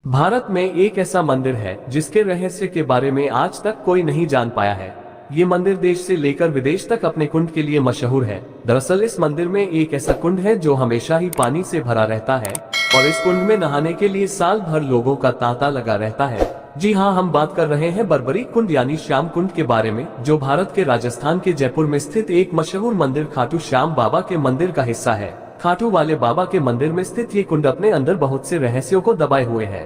भारत में एक ऐसा मंदिर है जिसके रहस्य के बारे में आज तक कोई नहीं जान पाया है। ये मंदिर देश से लेकर विदेश तक अपने कुंड के लिए मशहूर है। दरअसल इस मंदिर में एक ऐसा कुंड है जो हमेशा ही पानी से भरा रहता है और इस कुंड में नहाने के लिए साल भर लोगों का तांता लगा रहता है। जी हाँ, हम बात कर रहे हैं बर्बरी कुंड यानी श्याम कुंड के बारे में, जो भारत के राजस्थान के जयपुर में स्थित एक मशहूर मंदिर खाटू श्याम बाबा के मंदिर का हिस्सा है। खाटू वाले बाबा के मंदिर में स्थित ये कुंड अपने अंदर बहुत से रहस्यों को दबाए हुए है।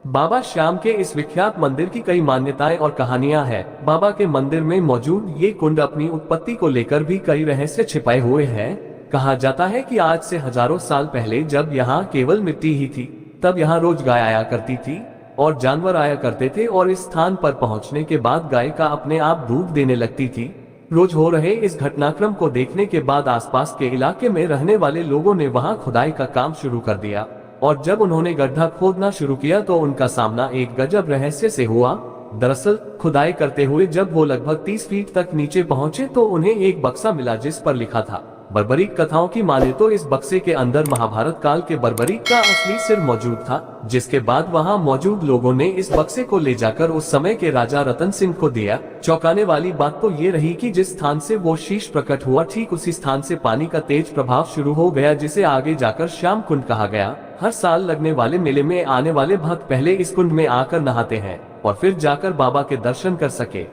बाबा श्याम के इस विख्यात मंदिर की कई मान्यताएं और कहानियां हैं। बाबा के मंदिर में मौजूद ये कुंड अपनी उत्पत्ति को लेकर भी कई रहस्य छिपाए हुए हैं। कहा जाता है कि आज से हजारों साल पहले जब यहाँ केवल मिट्टी ही थी, तब यहाँ रोज गाय आया करती थी और जानवर आया करते थे और इस स्थान पर पहुँचने के बाद गाय का अपने आप दूध देने लगती थी। रोज हो रहे इस घटनाक्रम को देखने के बाद आसपास के इलाके में रहने वाले लोगों ने वहां खुदाई का काम शुरू कर दिया और जब उन्होंने गड्ढा खोदना शुरू किया तो उनका सामना एक गजब रहस्य से हुआ। दरअसल खुदाई करते हुए जब वो लगभग 30 फीट तक नीचे पहुंचे तो उन्हें एक बक्सा मिला जिस पर लिखा था बर्बरीक। कथाओं की माने तो इस बक्से के अंदर महाभारत काल के बर्बरीक का असली सिर मौजूद था, जिसके बाद वहां मौजूद लोगों ने इस बक्से को ले जाकर उस समय के राजा रतन सिंह को दिया। चौंकाने वाली बात तो ये रही कि जिस स्थान से वो शीश प्रकट हुआ, ठीक उसी स्थान से पानी का तेज प्रभाव शुरू हो गया, जिसे आगे जाकर श्याम कुंड कहा गया। हर साल लगने वाले मेले में आने वाले भक्त पहले इस कुंड में आकर नहाते हैं और फिर जाकर बाबा के दर्शन कर सके।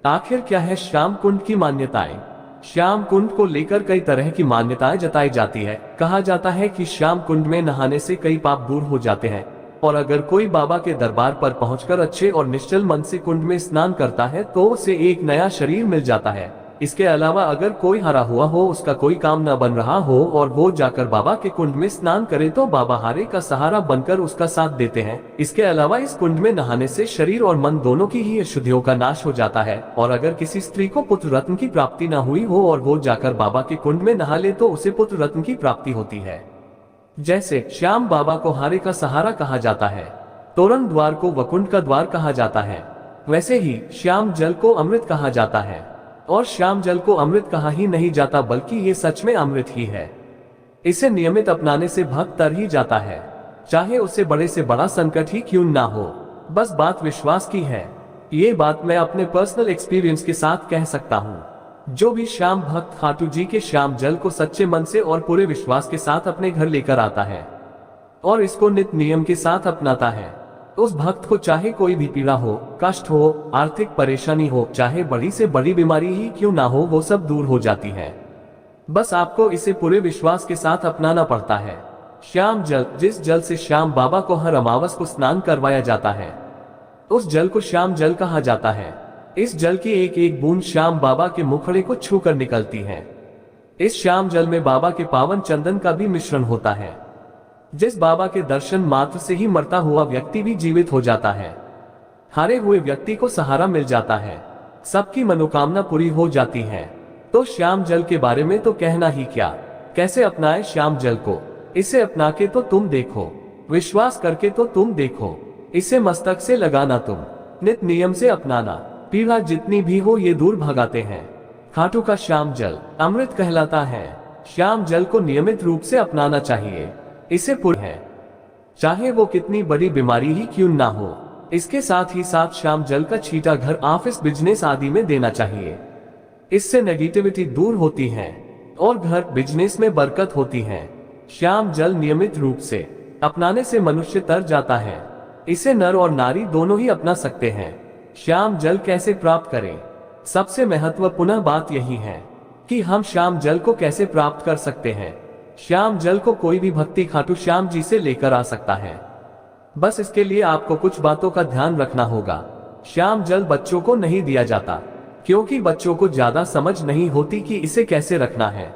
आखिर क्या है श्याम कुंड की मान्यताएं? श्याम कुंड को लेकर कई तरह की मान्यताएं जताई जाती है। कहा जाता है कि श्याम कुंड में नहाने से कई पाप दूर हो जाते हैं और अगर कोई बाबा के दरबार पर पहुंचकर अच्छे और निश्चल मन से कुंड में स्नान करता है तो उसे एक नया शरीर मिल जाता है। इसके अलावा अगर कोई हारा हुआ हो, उसका कोई काम न बन रहा हो और वो जाकर बाबा के कुंड में स्नान करे तो बाबा हारे का सहारा बनकर उसका साथ देते हैं। इसके अलावा इस कुंड में नहाने से शरीर और मन दोनों की ही अशुद्धियों का नाश हो जाता है और अगर किसी स्त्री को पुत्र रत्न की प्राप्ति न हुई हो और वो जाकर बाबा के कुंड में नहा ले तो उसे पुत्र रत्न की प्राप्ति होती है। जैसे श्याम बाबा को हारे का सहारा कहा जाता है, तोरण द्वार को वकुंड का द्वार कहा जाता है, वैसे ही श्याम जल को अमृत कहा जाता है। और श्याम जल को अमृत कहा ही नहीं जाता बल्कि ये सच में अमृत ही है। इसे नियमित अपनाने से भक्त तर ही जाता है, चाहे उसे बड़े से बड़ा संकट ही क्यों ना हो। बस बात विश्वास की है। ये बात मैं अपने पर्सनल एक्सपीरियंस के साथ कह सकता हूँ। जो भी श्याम भक्त खाटू जी के श्याम जल को सच्चे मन से और पूरे विश्वास के साथ अपने घर लेकर आता है और इसको नित्य नियम के साथ अपनाता है, उस भक्त को चाहे कोई भी पीड़ा हो, कष्ट हो, आर्थिक परेशानी हो, चाहे बड़ी से बड़ी बीमारी ही क्यों ना हो, वो सब दूर हो जाती है। बस आपको इसे पूरे विश्वास के साथ अपनाना पड़ता है। श्याम जल, जिस जल से श्याम बाबा को हर अमावस को स्नान करवाया जाता है, उस जल को श्याम जल कहा जाता है। इस जल की एक एक बूंद श्याम बाबा के मुखड़े को छू कर निकलती है। इस श्याम जल में बाबा के पावन चंदन का भी मिश्रण होता है, जिस बाबा के दर्शन मात्र से ही मरता हुआ व्यक्ति भी जीवित हो जाता है। हारे हुए व्यक्ति को सहारा मिल जाता है, सबकी मनोकामना पूरी हो जाती है। तो श्याम जल के बारे में तो कहना ही क्या। कैसे अपनाए श्याम जल को? इसे अपना के तो तुम देखो, विश्वास करके तो तुम देखो, इसे मस्तक से लगाना, तुम नित्य नियम से अपनाना, पीड़ा जितनी भी हो ये दूर भगाते हैं। खाटू का श्याम जल अमृत कहलाता है। श्याम जल को नियमित रूप से अपनाना चाहिए। इसे पूर्ण है, चाहे वो कितनी बड़ी बीमारी ही क्यों ना हो। इसके साथ ही साथ श्याम जल का छींटा घर, ऑफिस, बिजनेस आदि में देना चाहिए। इससे नेगेटिविटी दूर होती है और घर, बिजनेस में बरकत होती है। श्याम जल नियमित रूप से अपनाने से मनुष्य तर जाता है। इसे नर और नारी दोनों ही अपना सकते हैं। श्याम जल कैसे प्राप्त करें? सबसे महत्वपूर्ण बात यही है कि हम श्याम जल को कैसे प्राप्त कर सकते हैं। श्याम जल को कोई भी भक्ति खाटू श्याम जी से लेकर आ सकता है। बस इसके लिए आपको कुछ बातों का ध्यान रखना होगा। श्याम जल बच्चों को नहीं दिया जाता, क्योंकि बच्चों को ज्यादा समझ नहीं होती कि इसे कैसे रखना है,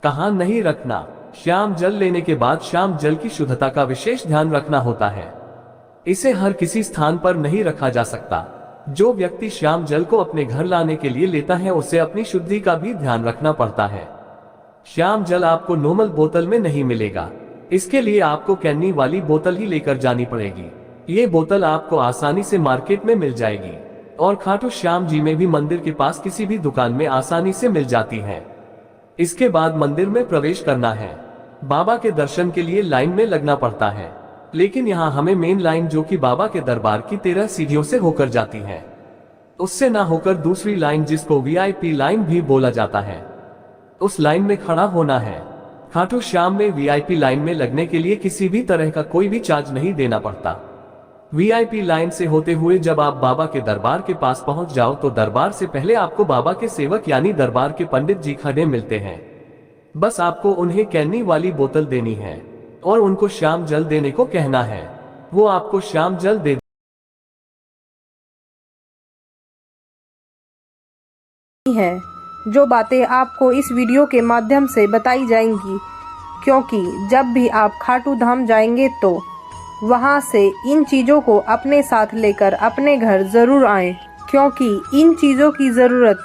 कहाँ नहीं रखना। श्याम जल लेने के बाद श्याम जल की शुद्धता का विशेष ध्यान रखना होता है। इसे हर किसी स्थान पर नहीं रखा जा सकता। जो व्यक्ति श्याम जल को अपने घर लाने के लिए लेता है उसे अपनी शुद्धि का भी ध्यान रखना पड़ता है। श्याम जल आपको नॉर्मल बोतल में नहीं मिलेगा, इसके लिए आपको कैनी वाली बोतल ही लेकर जानी पड़ेगी। ये बोतल आपको आसानी से मार्केट में मिल जाएगी और खाटू श्याम जी में भी मंदिर के पास किसी भी दुकान में आसानी से मिल जाती है। इसके बाद मंदिर में प्रवेश करना है। बाबा के दर्शन के लिए लाइन में लगना पड़ता है। लेकिन यहाँ हमें मेन लाइन जो कि बाबा के दरबार की 13 सीढ़ियों से होकर जाती है, उससे ना होकर दूसरी लाइन जिसको वीआईपी लाइन भी बोला जाता है, उस लाइन में खड़ा होना है। खाटू श्याम में वीआईपी लाइन में लगने के लिए किसी भी तरह का कोई भी चार्ज नहीं देना पड़ता। वीआईपी लाइन से होते हुए जब आप बाबा के दरबार के पास पहुंच जाओ तो दरबार से पहले आपको बाबा के सेवक यानी दरबार के पंडित जी खड़े मिलते हैं। बस आपको उन्हें कैनी वाली बोतल देनी है और उनको श्याम जल देने को कहना है, वो आपको श्याम जल दे है। जो बातें आपको इस वीडियो के माध्यम से बताई जाएंगी, क्योंकि जब भी आप खाटू धाम जाएंगे तो वहां से इन चीज़ों को अपने साथ लेकर अपने घर ज़रूर आएं, क्योंकि इन चीज़ों की ज़रूरत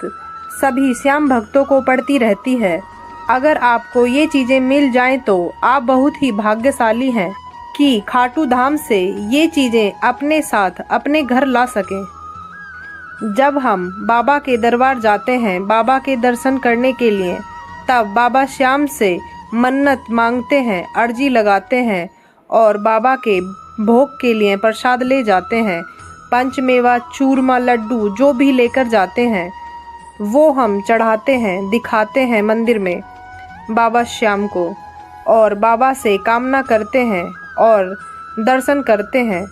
सभी श्याम भक्तों को पड़ती रहती है। अगर आपको ये चीज़ें मिल जाएं तो आप बहुत ही भाग्यशाली हैं कि खाटू धाम से ये चीज़ें अपने साथ अपने घर ला सकें। जब हम बाबा के दरबार जाते हैं बाबा के दर्शन करने के लिए, तब बाबा श्याम से मन्नत मांगते हैं, अर्जी लगाते हैं और बाबा के भोग के लिए प्रसाद ले जाते हैं। पंचमेवा, चूरमा, लड्डू जो भी लेकर जाते हैं वो हम चढ़ाते हैं, दिखाते हैं मंदिर में बाबा श्याम को, और बाबा से कामना करते हैं और दर्शन करते हैं।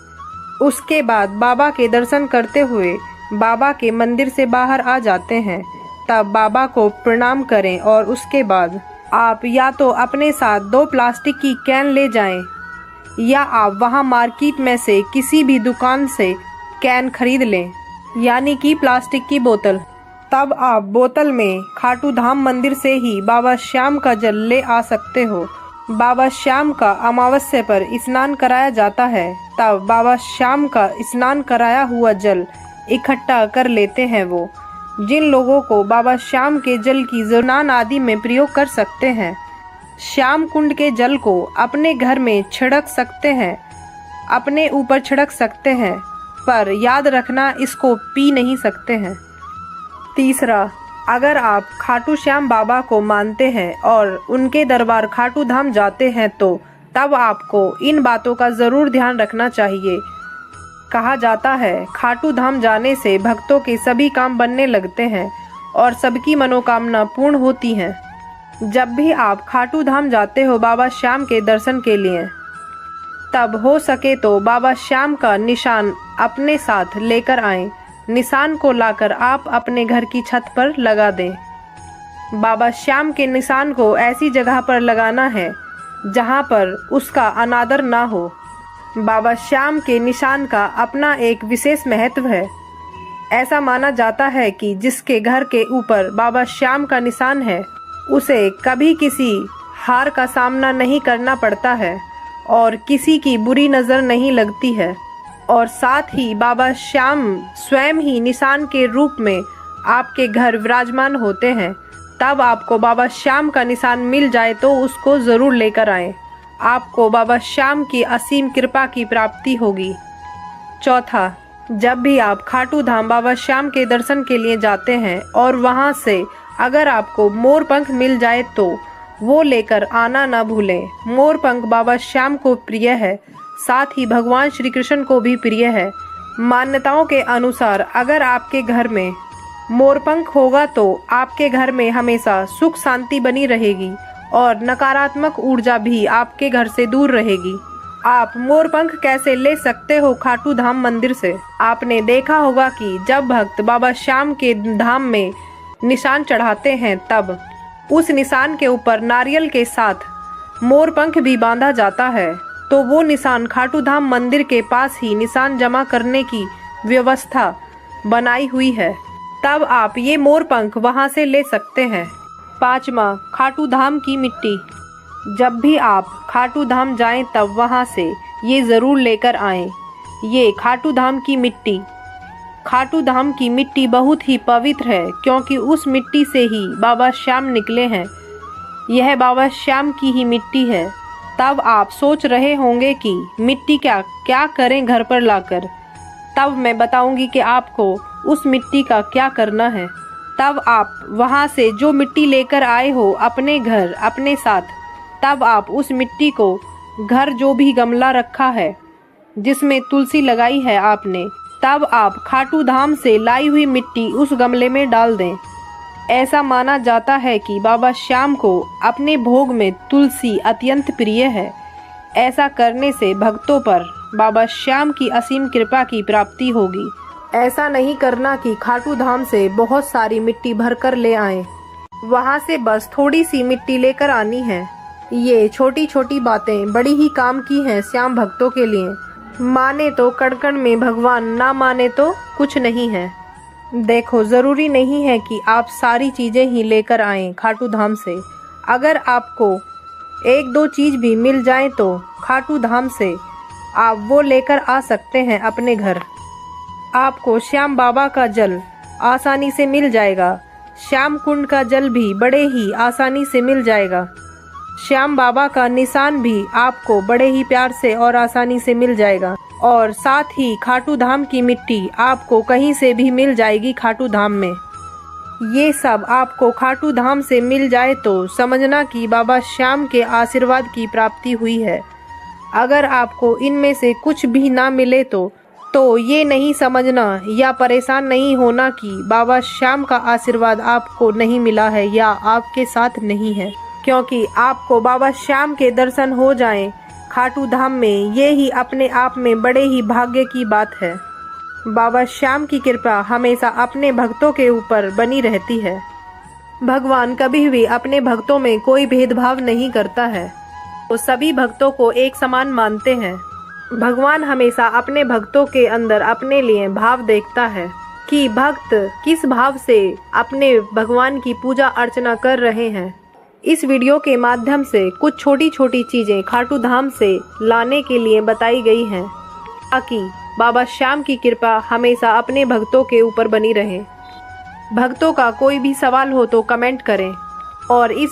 उसके बाद बाबा के दर्शन करते हुए बाबा के मंदिर से बाहर आ जाते हैं। तब बाबा को प्रणाम करें और उसके बाद आप या तो अपने साथ 2 प्लास्टिक की कैन ले जाएं, या आप वहां मार्केट में से किसी भी दुकान से कैन खरीद लें, यानी कि प्लास्टिक की बोतल। तब आप बोतल में खाटू धाम मंदिर से ही बाबा श्याम का जल ले आ सकते हो। बाबा श्याम का अमावस्या पर स्नान कराया जाता है। तब बाबा श्याम का स्नान कराया हुआ जल इकट्ठा कर लेते हैं वो। जिन लोगों को बाबा श्याम के जल की स्नान आदि में प्रयोग कर सकते हैं, श्याम कुंड के जल को अपने घर में छिड़क सकते हैं, अपने ऊपर छिड़क सकते हैं, पर याद रखना इसको पी नहीं सकते हैं। तीसरा, अगर आप खाटू श्याम बाबा को मानते हैं और उनके दरबार खाटू धाम जाते हैं तो तब आपको इन बातों का ज़रूर ध्यान रखना चाहिए। कहा जाता है खाटू धाम जाने से भक्तों के सभी काम बनने लगते हैं और सबकी मनोकामना पूर्ण होती हैं। जब भी आप खाटू धाम जाते हो बाबा श्याम के दर्शन के लिए, तब हो सके तो बाबा श्याम का निशान अपने साथ लेकर आएं। निशान को लाकर आप अपने घर की छत पर लगा दें। बाबा श्याम के निशान को ऐसी जगह पर लगाना है जहां पर उसका अनादर ना हो। बाबा श्याम के निशान का अपना एक विशेष महत्व है। ऐसा माना जाता है कि जिसके घर के ऊपर बाबा श्याम का निशान है, उसे कभी किसी हार का सामना नहीं करना पड़ता है और किसी की बुरी नज़र नहीं लगती है। और साथ ही बाबा श्याम स्वयं ही निशान के रूप में आपके घर विराजमान होते हैं। तब आपको बाबा श्याम का निशान मिल जाए तो उसको ज़रूर लेकर आएं। आपको बाबा श्याम की असीम कृपा की प्राप्ति होगी। चौथा, जब भी आप खाटू धाम बाबा श्याम के दर्शन के लिए जाते हैं और वहां से अगर आपको मोर पंख मिल जाए तो वो लेकर आना ना भूलें। मोर पंख बाबा श्याम को प्रिय है, साथ ही भगवान श्री कृष्ण को भी प्रिय है। मान्यताओं के अनुसार अगर आपके घर में मोरपंख होगा तो आपके घर में हमेशा सुख शांति बनी रहेगी और नकारात्मक ऊर्जा भी आपके घर से दूर रहेगी। आप मोरपंख कैसे ले सकते हो खाटू धाम मंदिर से? आपने देखा होगा कि जब भक्त बाबा श्याम के धाम में निशान चढ़ाते हैं तब उस निशान के ऊपर नारियल के साथ मोरपंख भी बांधा जाता है। तो वो निशान खाटू धाम मंदिर के पास ही निशान जमा करने की व्यवस्था बनाई हुई है। तब आप ये मोरपंख वहाँ से ले सकते हैं। पाँचवा, खाटू धाम की मिट्टी। जब भी आप खाटू धाम जाएं तब वहाँ से ये ज़रूर लेकर आएं। ये खाटू धाम की मिट्टी। खाटू धाम की मिट्टी बहुत ही पवित्र है क्योंकि उस मिट्टी से ही बाबा श्याम निकले हैं। यह बाबा श्याम की ही मिट्टी है। तब आप सोच रहे होंगे कि मिट्टी क्या करें घर पर लाकर। तब मैं बताऊंगी कि आपको उस मिट्टी का क्या करना है। तब आप वहां से जो मिट्टी लेकर आए हो अपने घर अपने साथ, तब आप उस मिट्टी को घर जो भी गमला रखा है जिसमें तुलसी लगाई है आपने, तब आप खाटू धाम से लाई हुई मिट्टी उस गमले में डाल दें। ऐसा माना जाता है कि बाबा श्याम को अपने भोग में तुलसी अत्यंत प्रिय है। ऐसा करने से भक्तों पर बाबा श्याम की असीम कृपा की प्राप्ति होगी। ऐसा नहीं करना कि खाटू धाम से बहुत सारी मिट्टी भर कर ले आएं। वहाँ से बस थोड़ी सी मिट्टी लेकर आनी है। ये छोटी छोटी बातें बड़ी ही काम की हैं श्याम भक्तों के लिए। माने तो कण कण में भगवान, ना माने तो कुछ नहीं है। देखो, जरूरी नहीं है कि आप सारी चीजें ही लेकर आएं खाटू धाम से। अगर आपको एक दो चीज भी मिल जाए तो खाटू धाम से आप वो लेकर आ सकते हैं अपने घर। आपको श्याम बाबा का जल आसानी से मिल जाएगा। श्याम कुंड का जल भी बड़े ही आसानी से मिल जाएगा। श्याम बाबा का निशान भी आपको बड़े ही प्यार से और आसानी से मिल जाएगा। और साथ ही खाटू धाम की मिट्टी आपको कहीं से भी मिल जाएगी खाटू धाम में। ये सब आपको खाटू धाम से मिल जाए तो समझना कि बाबा श्याम के आशीर्वाद की प्राप्ति हुई है। अगर आपको इनमें से कुछ भी ना मिले तो ये नहीं समझना या परेशान नहीं होना कि बाबा श्याम का आशीर्वाद आपको नहीं मिला है या आपके साथ नहीं है, क्योंकि आपको बाबा श्याम के दर्शन हो जाएं खाटू धाम में, ये ही अपने आप में बड़े ही भाग्य की बात है। बाबा श्याम की कृपा हमेशा अपने भक्तों के ऊपर बनी रहती है। भगवान कभी भी अपने भक्तों में कोई भेदभाव नहीं करता है। वो सभी भक्तों को एक समान मानते हैं। भगवान हमेशा अपने भक्तों के अंदर अपने लिए भाव देखता है कि भक्त किस भाव से अपने भगवान की पूजा अर्चना कर रहे हैं। इस वीडियो के माध्यम से कुछ छोटी छोटी चीजें खाटू धाम से लाने के लिए बताई गई हैं ताकि बाबा श्याम की कृपा हमेशा अपने भक्तों के ऊपर बनी रहे। भक्तों का कोई भी सवाल हो तो कमेंट करें और इस